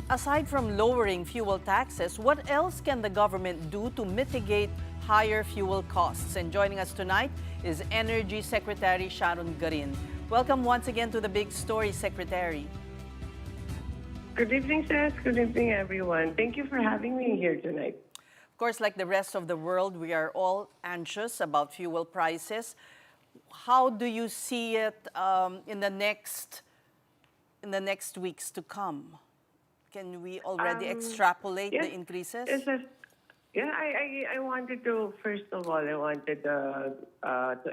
Aside from lowering fuel taxes, what else can the government do to mitigate higher fuel costs? And joining us tonight is Energy Secretary Sharon Garin. Welcome once again to the Big Story, Secretary. Good evening, Seth. Good evening, everyone. Thank you for having me here tonight. Of course, like the rest of the world, we are all anxious about fuel prices. How do you see it in the next weeks to come? Can we already extrapolate Yes, the increases? yes, Seth. Yeah, I wanted to, first of all, I wanted to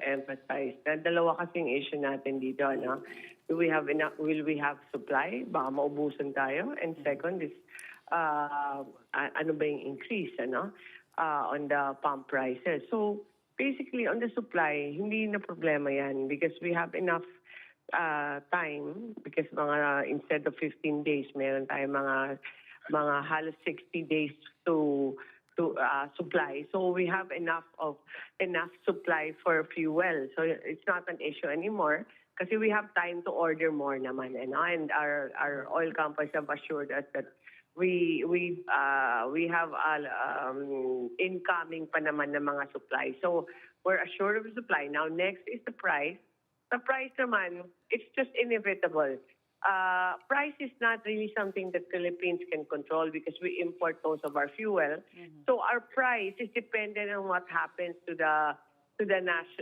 emphasize na dalawa kasing issue natin dito, ano? Do we have enough, will we have supply? Baka maubusan tayo. And second is, ano ba yung increase, ano? On the pump prices. So, basically, on the supply, hindi na problema yan because we have enough time because instead of 15 days, meron tayo mga halos 60 days to supply. So we have enough supply for fuel. So it's not an issue anymore kasi we have time to order more naman, and our oil companies have assured us that we have incoming pa naman na mga supply. So we're assured of the supply. Now next is the price. The price naman, it's just inevitable. Price is not really something that Philippines can control because we import most of our fuel. So our price is dependent on what happens to the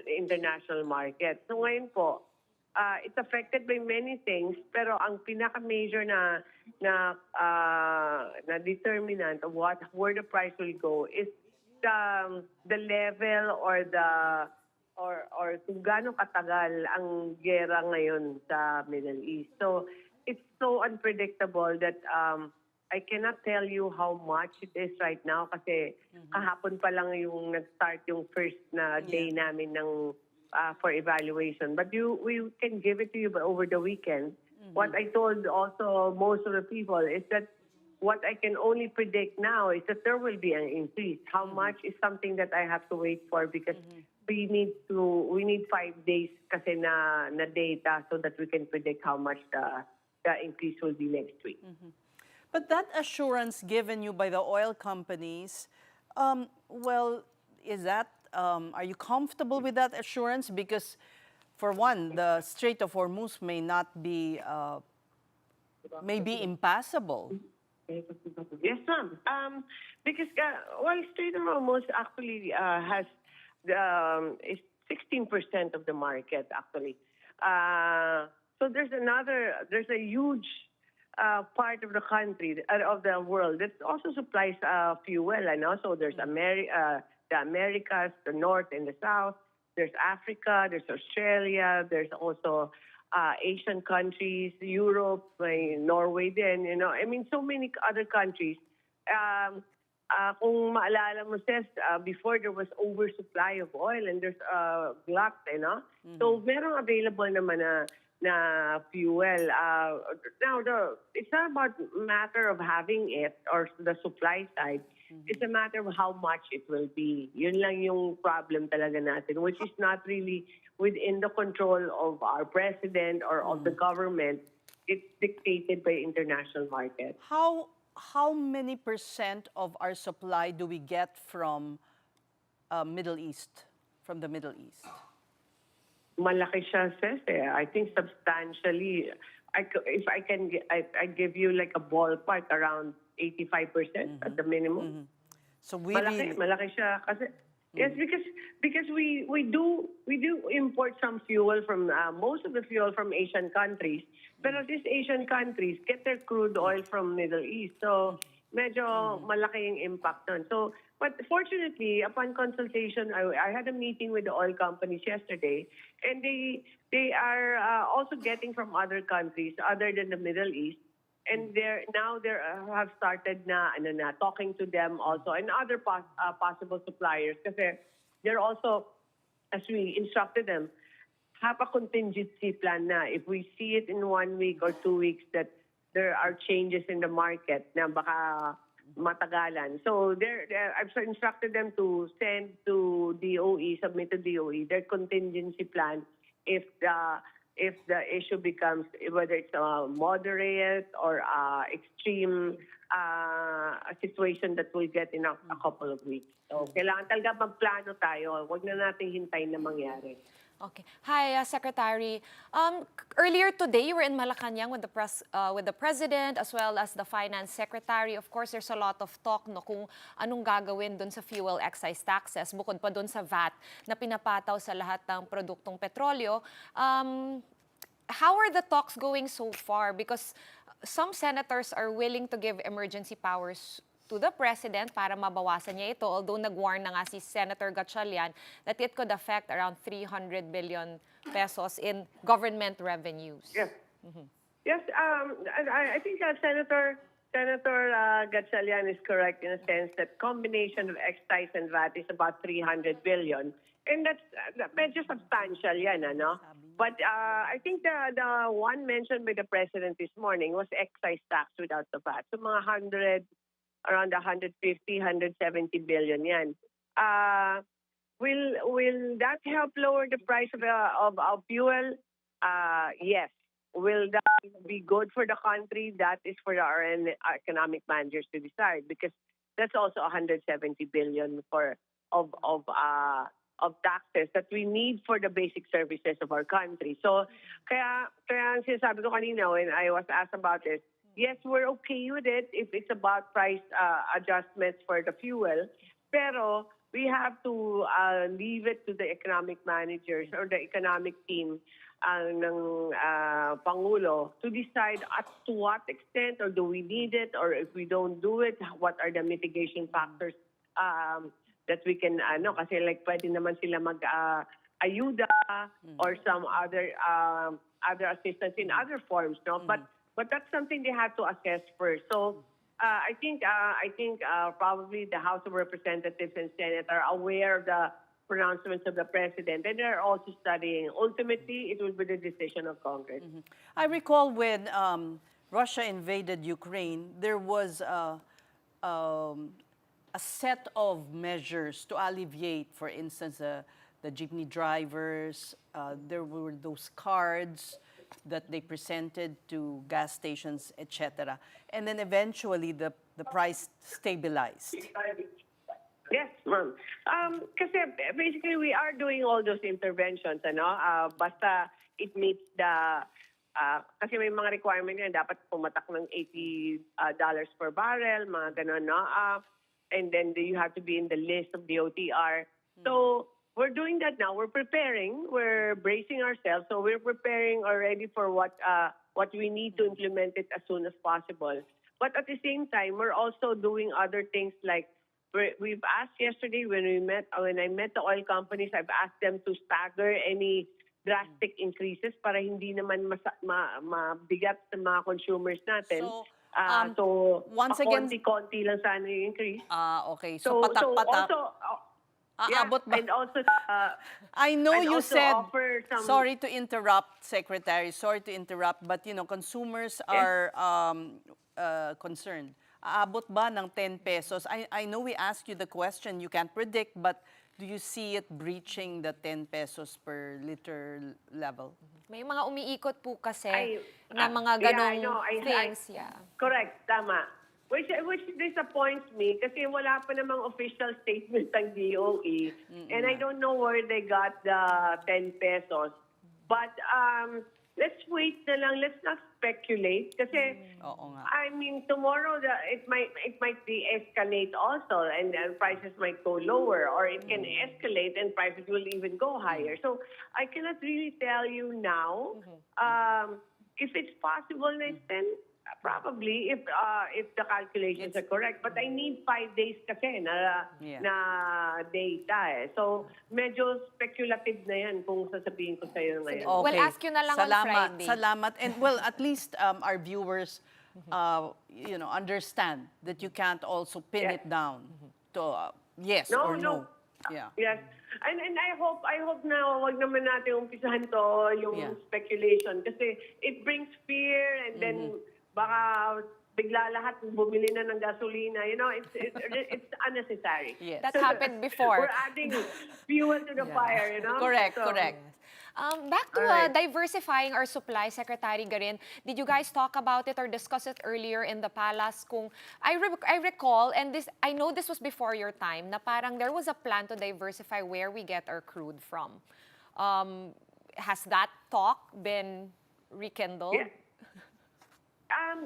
international market. So ngayon po, it's affected by many things, pero ang pinaka-major na determinant of where the price will go is the level or kung gaano katagal ang gera ngayon sa Middle East. So it's so unpredictable that I cannot tell you how much it is right now kasi kahapon pa lang yung nag-start yung first na day namin ng for evaluation. But we can give it to you over the weekend. What I told also most of the people is that what I can only predict now is that there will be an increase. How much is something that I have to wait for because we need 5 days kasi na data so that we can predict how much the increase will be next week. But that assurance given you by the oil companies, is that are you comfortable with that assurance? Because for one, the Strait of Hormuz may not be may be impassable. Yes, ma'am. Because Strait of Hormuz actually has is 16% of the market actually. So there's a huge part of the country of the world that also supplies fuel, and also there's the Americas, the North and the South. There's Africa, there's Australia, there's also Asian countries, Europe, Norway din, I mean, so many other countries. Kung maalala mo, Seth, before there was oversupply of oil and there's glut, So merong available naman na fuel. Now, it's not about matter of having it or the supply side. It's a matter of how much it will be. Yun lang yung problem talaga natin, which is not really within the control of our president or of the government. It's dictated by international market. How many percent of our supply do we get from Middle East, from the Middle East? Malaki siya, Seth. I think substantially. If I can, I give you like a ballpark around 85% at the minimum. So we malaki siya kasi. Yes, because we do import some fuel from most of the fuel from Asian countries, but these Asian countries get their crude oil from Middle East, so medyo malaki yung impact nun. So, but fortunately, upon consultation, I had a meeting with the oil companies yesterday, and they are also getting from other countries other than the Middle East. And they have started na talking to them also and other possible suppliers kasi they're also, as we instructed them, have a contingency plan na if we see it in 1 week or 2 weeks that there are changes in the market na baka matagalan. So I've instructed them to send to DOE, submit to DOE their contingency plan if if the issue becomes, whether it's a moderate or extreme a situation that we'll get in a couple of weeks. So, kailangan talaga magplano tayo. Huwag na natin hintayin na mangyari. Okay. Hi, Secretary. Earlier today, you were in Malacanang with the President as well as the Finance Secretary. Of course, there's a lot of talk no, kung anong gagawin dun sa fuel excise taxes, bukod pa dun sa VAT na pinapataw sa lahat ng produktong petrolyo. How are the talks going so far? Because some senators are willing to give emergency powers to the President para mabawasan niya ito, although nag-warn na nga si Senator Gatchalian that it could affect around 300 billion pesos in government revenues. Yes. Yes, I think Senator Gatchalian is correct in a sense that combination of excise and VAT is about 300 billion. And that's medyo substantial yan, ano? But I think the one mentioned by the President this morning was excise tax without the VAT. So mga around 150, 170 billion yan. Will that help lower the price of fuel? Yes. Will that be good for the country? That is for our economic managers to decide, because that's also 170 billion of taxes that we need for the basic services of our country. So, kaya ang sinasabi ko kanina when I was asked about this, yes, we're okay with it if it's about price adjustments for the fuel, pero we have to leave it to the economic managers or the economic team ng Pangulo to decide at to what extent, or do we need it, or if we don't do it, what are the mitigation factors that we can, kasi like pwede naman sila mag-ayuda or some other assistance in other forms, no? But that's something they have to assess first. So I think probably the House of Representatives and Senate are aware of the pronouncements of the President, and they're also studying. Ultimately, it will be the decision of Congress. I recall when Russia invaded Ukraine, there was a set of measures to alleviate, for instance, the jeepney drivers. There were those cards that they presented to gas stations, etc. And then eventually the price stabilized. Yes, ma'am. Kasi basically we are doing all those interventions, basta it meets the kasi may mga requirement yan, dapat pumatak ng $80 per barrel, mga ganun, no? And then you have to be in the list of the OTR. So we're doing that now. We're preparing. We're bracing ourselves. So we're preparing already for what we need to implement it as soon as possible. But at the same time, we're also doing other things like we've asked yesterday when I met the oil companies, I've asked them to stagger any drastic increases para hindi naman mabigat sa mga consumers natin. So once again, konti lang sana yung increase. Okay. So patak-patak. Aabot ba? And also, I know and you also said, offer some, sorry to interrupt, Secretary, sorry to interrupt, but consumers are concerned. Aabot ba ng 10 pesos? I know we asked you the question, you can't predict, but do you see it breaching the 10 pesos per liter level? May mga umiikot po kasi na mga ganong things. Correct, tama. Which disappoints me kasi wala pa namang official statement ng DOE. And I don't know where they got the 10 pesos. But let's wait na lang. Let's not speculate. Kasi, I mean, tomorrow it might de-escalate also and prices might go lower, or it can escalate and prices will even go higher. So I cannot really tell you now if it's possible na then probably if the calculations are correct. But I need 5 days kasi na data. So medyo speculative na yan kung sasabihin ko sa'yo ngayon. Okay. We'll ask you na lang on Friday. Salamat. And well, at least our viewers understand that you can't also pin it down to yes or no. Yeah. Yes. And I hope na wag naman natin umpisahan to yung speculation kasi it brings fear, and then baka bigla lahat bumili na ng gasolina. You know, it's unnecessary. Yes. That happened before. We're adding fuel to the fire, you know? Correct, So, correct. Back to Alright. diversifying our supply, Secretary Garin. Did you guys talk about it or discuss it earlier in the palace? Kung I recall, and this I know this was before your time, na parang there was a plan to diversify where we get our crude from. Has that talk been rekindled? Yeah.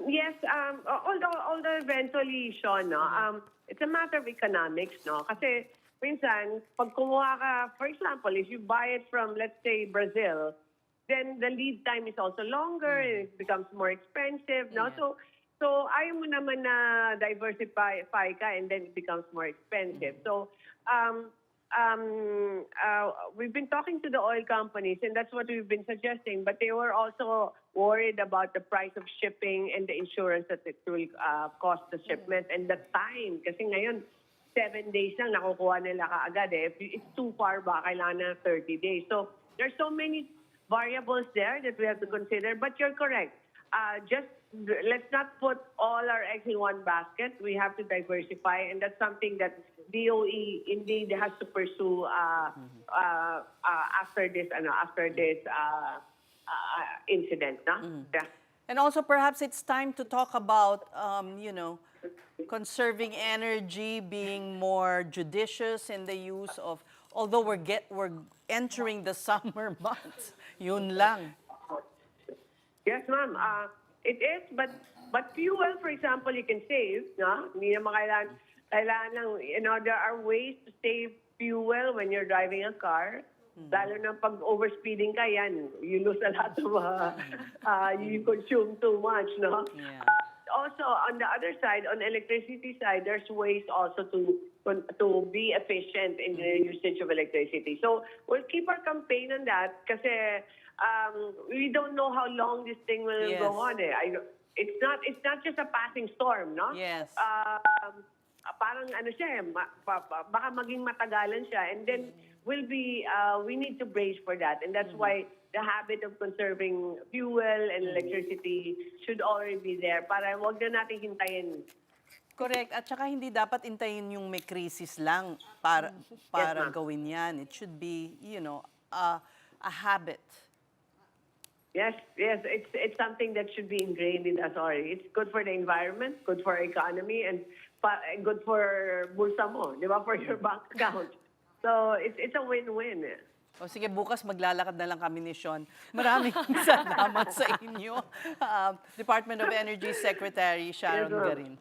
Yes, although eventually, Sean, no, it's a matter of economics, no? Kasi minsan, pag kumuha ka, for example, if you buy it from, let's say, Brazil, then the lead time is also longer, and it becomes more expensive, no? Yeah. So ayaw mo naman na diversify ka and then it becomes more expensive. So, we've been talking to the oil companies, and that's what we've been suggesting. But they were also worried about the price of shipping and the insurance that it will cost the shipment and the time. Kasi ngayon, 7 days lang nakukuha nila kaagad. If it's too far ba, kailangan na 30 days. So there's so many variables there that we have to consider. But you're correct. Just let's not put all our eggs in one basket. We have to diversify, and that's something that DOE indeed has to pursue after this incident. No? Yeah. And also, perhaps it's time to talk about, conserving energy, being more judicious in the use of. Although we're entering the summer months, yun lang. Yes, ma'am. It is, but fuel, for example, you can save. No? Hindi naman kailangan lang, there are ways to save fuel when you're driving a car. Lalo na pag overspeeding ka, yan, you lose a lot of, you consume too much, no? Yeah. Also, on the other side, on the electricity side, there's ways also to be efficient in the usage of electricity. So we'll keep our campaign on that kasi we don't know how long this thing will Yes. go on. It's not just a passing storm, no? Yes. Parang ano siya, baka maging matagalan siya, and then we need to brace for that, and that's why the habit of conserving fuel and electricity should already be there para wag na natin hintayin. Correct. At saka hindi dapat intayin yung may crisis lang para ma'am. gawin yan. It should be, a habit. Yes, it's something that should be ingrained in us already. It's good for the environment, good for our economy, and good for bulsa mo, di ba, for your bank account. So it's a win-win. O sige, bukas maglalakad na lang kami ni Sean. Maraming salamat sa inyo. Department of Energy Secretary Sharon Yes, ma'am. Garin.